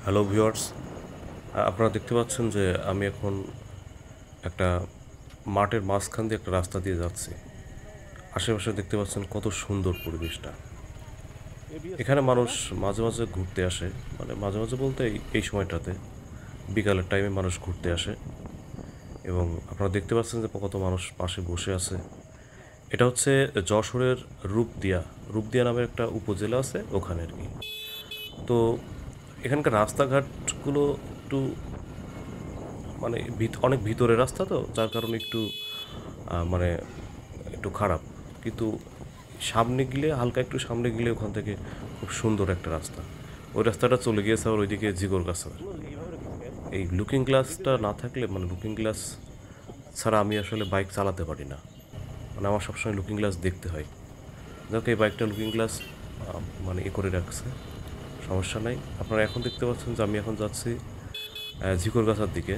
Hello viewers, আপনারা দেখতে পাচ্ছেন যে আমি এখন একটা মাঠের মাঝখান দিয়ে একটা রাস্তা দিয়ে যাচ্ছি। আশেপাশে দেখতে পাচ্ছেন কত সুন্দর পরিবেশটা। এখানে মানুষ মাঝে মাঝে ঘুরতে আসে, মানে মাঝে মাঝে বলতে এই সময়টাতে বিকালের টাইমে মানুষ ঘুরতে আসে। এবং আপনারা দেখতে পাচ্ছেন যে কত মানুষ পাশে বসে আছে। এটা হচ্ছে যশোরের রূপদিয়া রূপদিয়া নামের একটা উপজেলা আছে ওখানে আর কি। তো এখানকার রাস্তাঘাটগুলো একটু মানে অনেক ভিতরে রাস্তা, তো যার কারণে একটু মানে একটু খারাপ। কিন্তু সামনে গেলে, হালকা একটু সামনে গেলে ওখান থেকে খুব সুন্দর একটা রাস্তা। ওই রাস্তাটা চলে গিয়েছে আবার ওইদিকে জিগরগাছা। এই লুকিং গ্লাসটা না থাকলে, মানে লুকিং গ্লাস ছাড়া আমি আসলে বাইক চালাতে পারি না। মানে আমার সবসময় লুকিং গ্লাস দেখতে হয়। যাক, এই বাইকটা লুকিং গ্লাস মানে করে রাখছে, সমস্যা নাই। আপনারা এখন দেখতে পাচ্ছেন যে আমি এখন যাচ্ছি ঝিকরগাছার দিকে,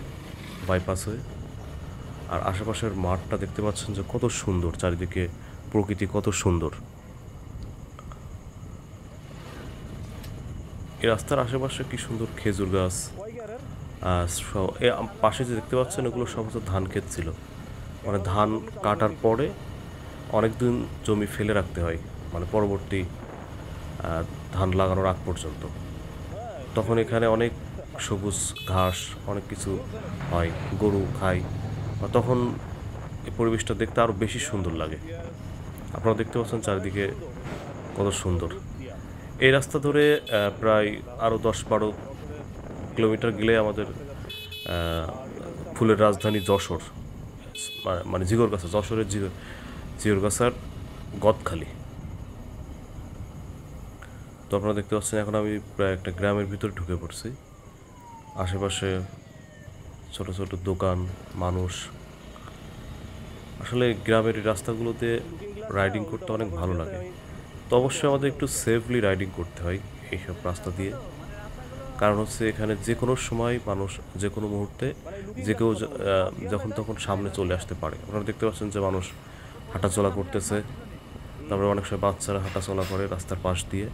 বাইপাস হয়ে। আর আশেপাশের মাঠটা দেখতে পাচ্ছেন যে কত সুন্দর, চারিদিকে প্রকৃতি কত সুন্দর। এই রাস্তার আশেপাশে কি সুন্দর খেজুর গাছ। পাশে যে দেখতে পাচ্ছেন এগুলো সব হচ্ছে ধান ক্ষেত ছিল। মানে ধান কাটার পরে অনেক দিন জমি ফেলে রাখতে হয়, মানে পরবর্তী ধান লাগানোর আগ পর্যন্ত। তখন এখানে অনেক সবুজ ঘাস, অনেক কিছু হয়, গরু খায়। তখন এই পরিবেশটা দেখতে আরও বেশি সুন্দর লাগে। আপনারা দেখতে পাচ্ছেন চারিদিকে কত সুন্দর। এই রাস্তা ধরে প্রায় আরও 10-12 কিলোমিটার গেলে আমাদের ফুলের রাজধানী যশোর, মানে জিগরগাছা, যশোরের জিগরগাছার গদখালি। তো আপনারা দেখতে পাচ্ছেন এখন আমি প্রায় একটা গ্রামের ভিতরে ঢুকে পড়ছি। আশেপাশে ছোট ছোট দোকান, মানুষ। আসলে গ্রামের এই রাস্তাগুলোতে রাইডিং করতে অনেক ভালো লাগে। তো অবশ্যই আমাদের একটু সেফলি রাইডিং করতে হয় এইসব রাস্তা দিয়ে। কারণ হচ্ছে এখানে যে কোনো সময় মানুষ, যে কোনো মুহূর্তে যে কেউ যখন তখন সামনে চলে আসতে পারে। আপনারা দেখতে পাচ্ছেন যে মানুষ হাঁটাচলা করতেছে, তারপরে অনেক সময় বাচ্চারা হাঁটাচলা করে রাস্তার পাশ দিয়ে।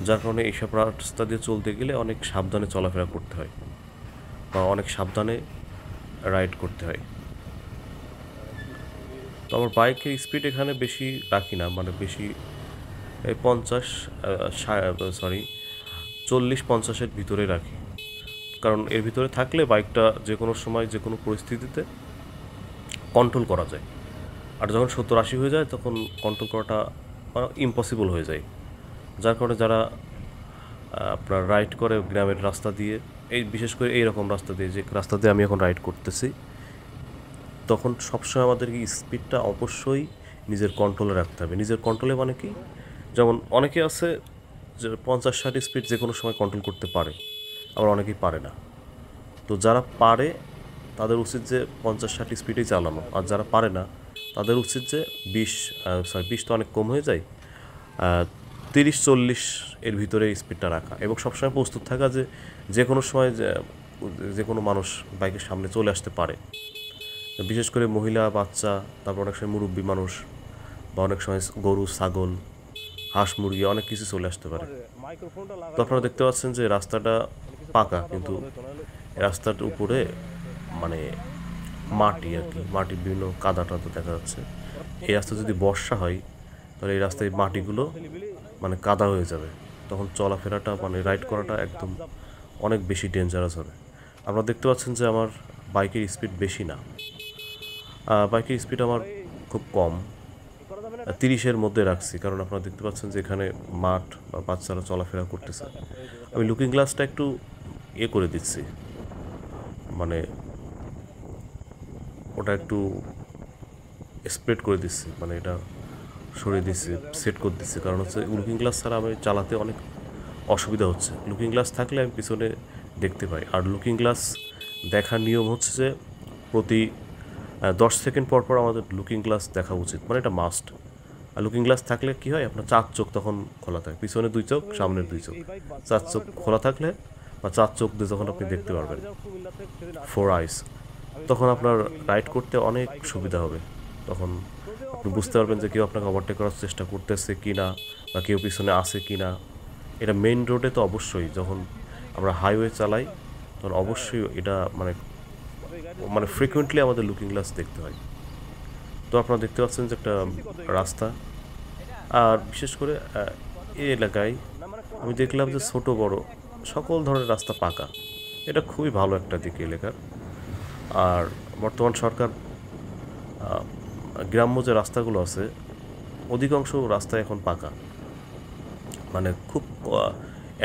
যার কারণে এইসব রাস্তা দিয়ে চলতে গেলে অনেক সাবধানে চলাফেরা করতে হয় বা অনেক সাবধানে রাইড করতে হয়। তো আমার বাইকের স্পিড এখানে বেশি রাখি না, মানে বেশি এই 40-50-এর ভিতরে রাখি। কারণ এর ভিতরে থাকলে বাইকটা যে কোনো সময় যে কোনো পরিস্থিতিতে কন্ট্রোল করা যায়। আর যখন 70-80 হয়ে যায় তখন কন্ট্রোল করাটা ইম্পসিবল হয়ে যায়। যার কারণে যারা আপনার রাইড করে গ্রামের রাস্তা দিয়ে, এই বিশেষ করে এইরকম রাস্তা দিয়ে, যে রাস্তা দিয়ে আমি এখন রাইড করতেছি, তখন সবসময় আমাদেরকে স্পিডটা অবশ্যই নিজের কন্ট্রোলে রাখতে হবে। নিজের কন্ট্রোলে মানে কি, যেমন অনেকে আছে যে 50-60 স্পিড যে কোনো সময় কন্ট্রোল করতে পারে, আবার অনেকেই পারে না। তো যারা পারে তাদের উচিত যে 50-60 স্পিডেই চালানো, আর যারা পারে না তাদের উচিত যে 20 তো অনেক কম হয়ে যায়, 30-40 এর ভিতরে স্পিডটা রাখা, এবং সবসময় প্রস্তুত থাকা যে যে কোনো সময় যে কোনো মানুষ বাইকের সামনে চলে আসতে পারে। বিশেষ করে মহিলা, বাচ্চা, তারপর অনেক সময় মুরব্বী মানুষ, বা অনেক সময় গরু, ছাগল, হাঁস, মুরগি, অনেক কিছু চলে আসতে পারে। তো আপনারা দেখতে পাচ্ছেন যে রাস্তাটা পাকা, কিন্তু রাস্তার উপরে মানে মাটি আর কি, মাটির বিভিন্ন কাদা টাদা দেখা যাচ্ছে। এই রাস্তা যদি বর্ষা হয় তাহলে এই রাস্তায় মাটিগুলো মানে কাদা হয়ে যাবে, তখন চলাফেরাটা, মানে রাইড করাটা একদম অনেক বেশি ডেঞ্জারাস হবে। আপনারা দেখতে পাচ্ছেন যে আমার বাইকের স্পিড বেশি না, বাইকের স্পিড আমার খুব কম, 30-এর মধ্যে রাখছি। কারণ আপনারা দেখতে পাচ্ছেন যে এখানে মাঠ বা বাচ্চারা চলাফেরা করতেছে। আমি লুকিং গ্লাসটা একটু করে দিচ্ছি, মানে ওটা একটু স্প্রেড করে দিচ্ছি, মানে এটা সরিয়ে দিচ্ছি, সেট করে দিচ্ছি। কারণ হচ্ছে লুকিং গ্লাস ছাড়া আমি চালাতে অনেক অসুবিধা হচ্ছে। লুকিং গ্লাস থাকলে আমি পিছনে দেখতে পাই। আর লুকিং গ্লাস দেখার নিয়ম হচ্ছে যে প্রতি 10 সেকেন্ড পর পর আমাদের লুকিং গ্লাস দেখা উচিত, মানে এটা মাস্ট। আর লুকিং গ্লাস থাকলে কী হয়, আপনার 4 চোখ তখন খোলা থাকে, পিছনে 2 চোখ, সামনের 2 চোখ, 4 চোখ খোলা থাকলে বা 4 চোখ দিয়ে যখন আপনি দেখতে পারবেন, 4 আইস, তখন আপনার রাইড করতে অনেক সুবিধা হবে। তখন আপনি বুঝতে পারবেন যে কেউ আপনাকে ওভারটেক করার চেষ্টা করতেছে কি না, বা কেউ পিছনে আসে কি না, এটা মেইন রোডে তো অবশ্যই, যখন আমরা হাইওয়ে চালাই তখন অবশ্যই এটা মানে মানে ফ্রিকুয়েন্টলি আমাদের লুকিং গ্লাস দেখতে হয়। তো আপনারা দেখতে পাচ্ছেন যে একটা রাস্তা, আর বিশেষ করে এই এলাকায় আমি দেখলাম যে ছোট বড় সকল ধরনের রাস্তা পাকা। এটা খুবই ভালো একটা দিক এলাকার। আর বর্তমান সরকার গ্রাম্য যে রাস্তাগুলো আছে অধিকাংশ রাস্তা এখন পাকা, মানে খুব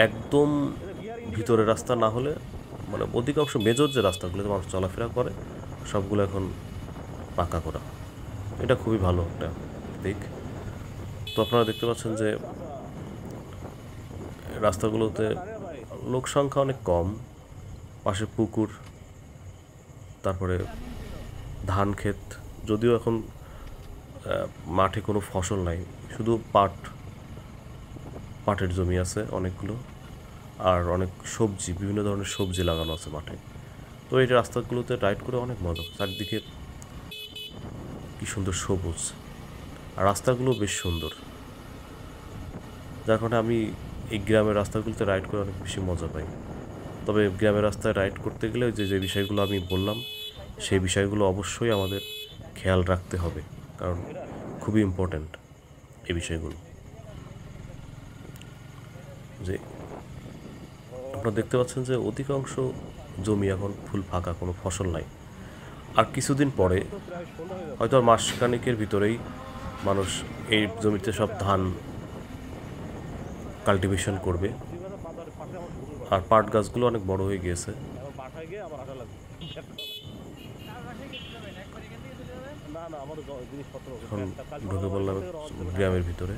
একদম ভিতরে রাস্তা না হলে মানে অধিকাংশ মেজর যে রাস্তাগুলোতে মানুষ চলাফেরা করে সবগুলো এখন পাকা করা। এটা খুবই ভালো একটা দিক। তো আপনারা দেখতে পাচ্ছেন যে রাস্তাগুলোতে লোক সংখ্যা অনেক কম, পাশে পুকুর, তারপরে ধান ক্ষেত, যদিও এখন মাঠে কোনো ফসল নাই, শুধু পাটের জমি আছে অনেকগুলো, আর অনেক সবজি, বিভিন্ন ধরনের সবজি লাগানো আছে মাঠে। তো এই রাস্তাগুলোতে রাইড করে অনেক মজা, চারদিকে কি সুন্দর সবুজ, আর রাস্তাগুলো বেশ সুন্দর, যার কারণে আমি এই গ্রামের রাস্তাগুলোতে রাইড করে অনেক বেশি মজা পাই। তবে গ্রামের রাস্তায় রাইড করতে গেলে যে যে বিষয়গুলো আমি বললাম সেই বিষয়গুলো অবশ্যই আমাদের খেয়াল রাখতে হবে, কারণ খুবই ইম্পর্ট্যান্ট এই বিষয়গুলো। যে আপনারা দেখতে পাচ্ছেন যে অধিকাংশ জমি এখন ফুল ফাঁকা, কোনো ফসল নাই। আর কিছুদিন পরে হয়তো আর মাসখানেকের ভিতরেই মানুষ এই জমিতে সব ধান কাল্টিভেশন করবে, আর পাট গাছগুলো অনেক বড় হয়ে গিয়েছে। এখন ঢুকে পড়লাম গ্রামের ভিতরে।